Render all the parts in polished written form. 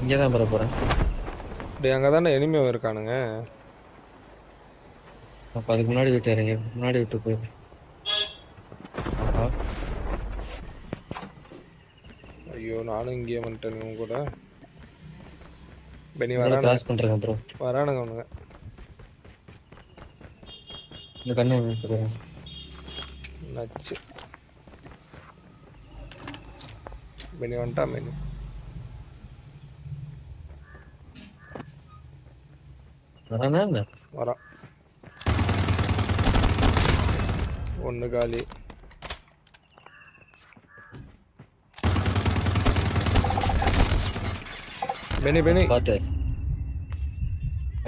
இங்கே தான் ப்ரோ போகிறேன். டேய் அங்கே தானே எனிமே இருக்கானுங்க. அப்போ அதுக்கு முன்னாடி விட்டு இறங்கி முன்னாடி விட்டு போய். ஆஹா, ஐயோ நானும் இங்கேயே வந்துட்டேன் உங்க கூட. பெனி முன்னாடி வரானுங்க கிராஸ் பண்ணுறேன் ப்ரோ. வரானுங்க அவனுங்க. இந்த கண்ணு விட்டுருவேன். நச்சு பெனி வந்துட்டான் பெனி. வரானா என்ன? வரான். ஒன்று காலி. பெனி பெனி பார்த்து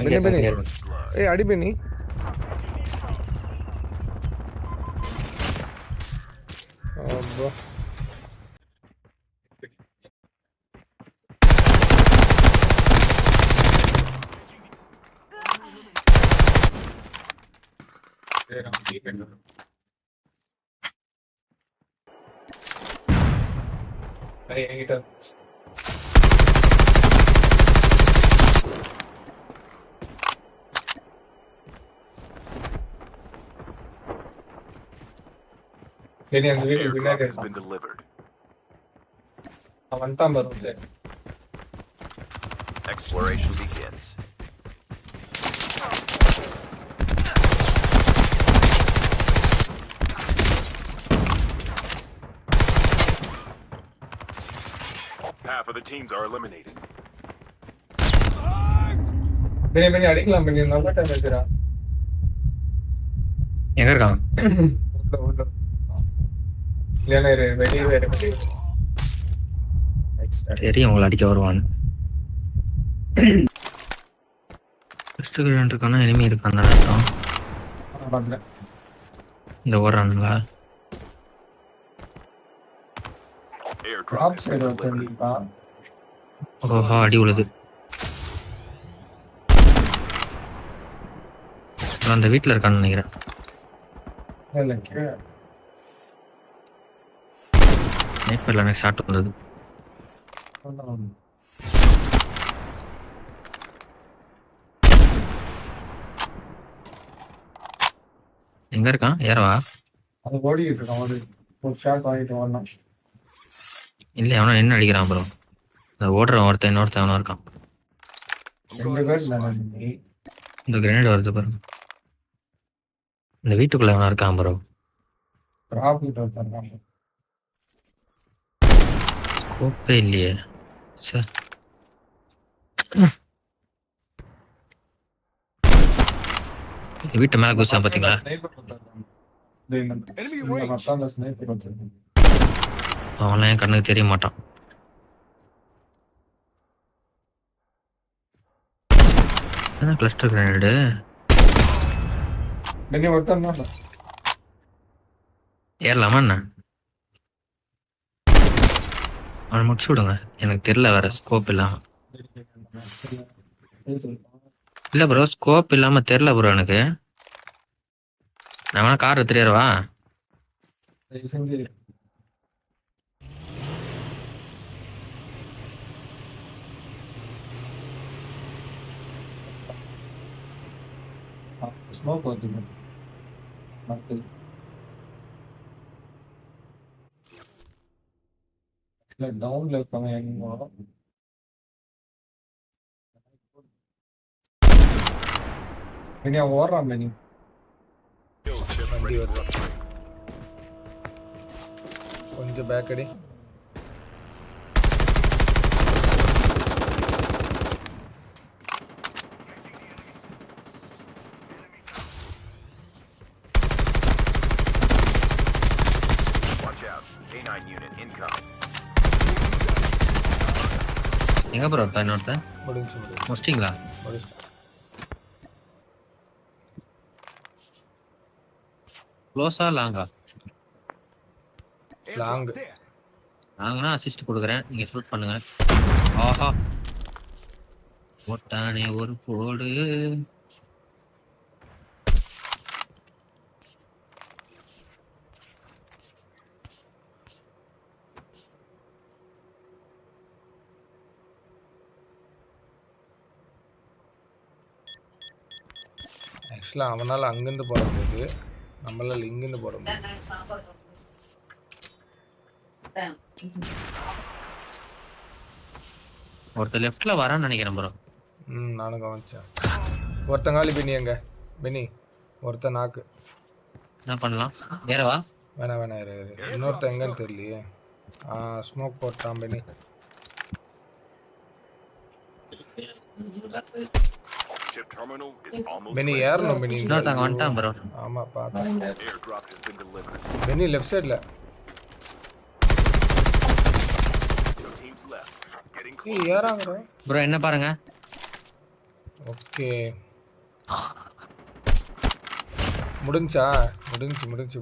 பெனி பெனி அங்கே ஏய் அடி பெனி. அப்பா பெனி அந்த வீட்டுக்கு பின்னாடி இருக்கான். அவன் வந்துட்டான் பாரு. Exploration begins. Half of the teams are eliminated. Beni Beni அடிக்கலாம் பெனி. நல்ல டைம் வச்சுரா. எங்கே இருக்கான்? உள்ள இல்லைன்னா வெளியே தெரியும் உங்களை அடிக்க வருவான்னு. ஃபர்ஸ்ட் கிரவுண்ட் இருக்கானா எனிமி இருக்கான் தானே அர்த்தம். பார்த்துட்டேன். இந்த ஓடுறானுங்களா? Airdrop drop has side been ஒருத்தன் delivered. இருக்கான். ஓஹோ, அடி உழுது. அந்த வீட்டில் இருக்கான்னு நினைக்கிறேன். இல்லை கீழே. ஸ்னைப்பரில் எனக்கு ஷாட் வந்தது. எங்க இருக்கான்? ஏறவா? அது ஓடிக்கிட்டு இருக்கான். ஒரு ஷாட் வாங்கிட்டு வரணும். இல்லை, அவனை நின்று அடிக்கிறான் ப்ரோ. இந்த ஓடுறவன் ஒருத்தன் இன்னொருத்தன் அவனும் இருக்கான். 2 பேர் தானே. இந்த கிரனேட் வருது பாருங்க. இந்த வீட்டுக்குள்ள அவனா இருக்கான் ப்ரோ. ட்ராப் கிட்ட ஒருத்தன். ஸ்கோப்பே இல்லையே சார். வீட்டு மேலே குதிச்சான் பார்த்தீங்களா? அவன்லாம் என் கண்ணுக்கு தெரிய மாட்டான். என்ன கிளஸ்டர் கிரனேடு? ஏறலாமா என்ன? அவனை முடிச்சு விடுங்க. எனக்கு தெரியல வேற ஸ்கோப் இல்லாம. இல்லை ப்ரோ, ஸ்கோப் இல்லாம தெரியல ப்ரோ எனக்கு. நான் வேணா கார் எடுத்துறியவா? ஸ்மோக் வந்துங்க. அடுத்து இல்லை டவுன்ல இருக்காங்க. எங்க பெனியா ஓடுறான் Beni. Kill chip ready for upgrade. கொஞ்சம் பேக் அடி. Watch out. K9 unit incoming. எங்க ப்ரோ ஒருத்தன் இன்னொருத்தன் முடிஞ்சு முடிச்சிட்டிங்களா? முடிச்சு. க்ளோஸா லாங்கா? லாங். லாங்னா அசிஸ்ட் கொடுக்குறேன், நீங்க ஷூட் பண்ணுங்க. ஆஹா, போட்டானே ஒரு போடு. ஆக்சுவலாக அவனால் அங்கேருந்து போட முடியாது, நம்மளால் இங்கேருந்து போட முடியும். ஒருத்தர் லெஃப்ட்ல வரான்னு நினைக்கிறேன் ப்ரோ. நானும் கவனிச்சேன். ஒருத்தங்காலி பெனி எங்க பெனி, ஒருத்தன் நாக்கு. என்ன பண்ணலாம்? வேறவா? வேணாம் இரு. இன்னொருத்தன் எங்கன்னு தெரியலையே. ஸ்மோக் போட்டான் Beni. Chip terminal is almost Beni ready. ஏறணும் பெனி. இன்னொருத்தங்க வந்துட்டான் ப்ரோ. ஆமா பார்த்தேன். Airdrop has been delivered. பெனி லெஃப்ட் சைடில். 2 teams left. Getting a close. ஏறாங்கடா. ப்ரோ என்ன பாருங்க. ஓகே முடிஞ்சா முடிஞ்சு.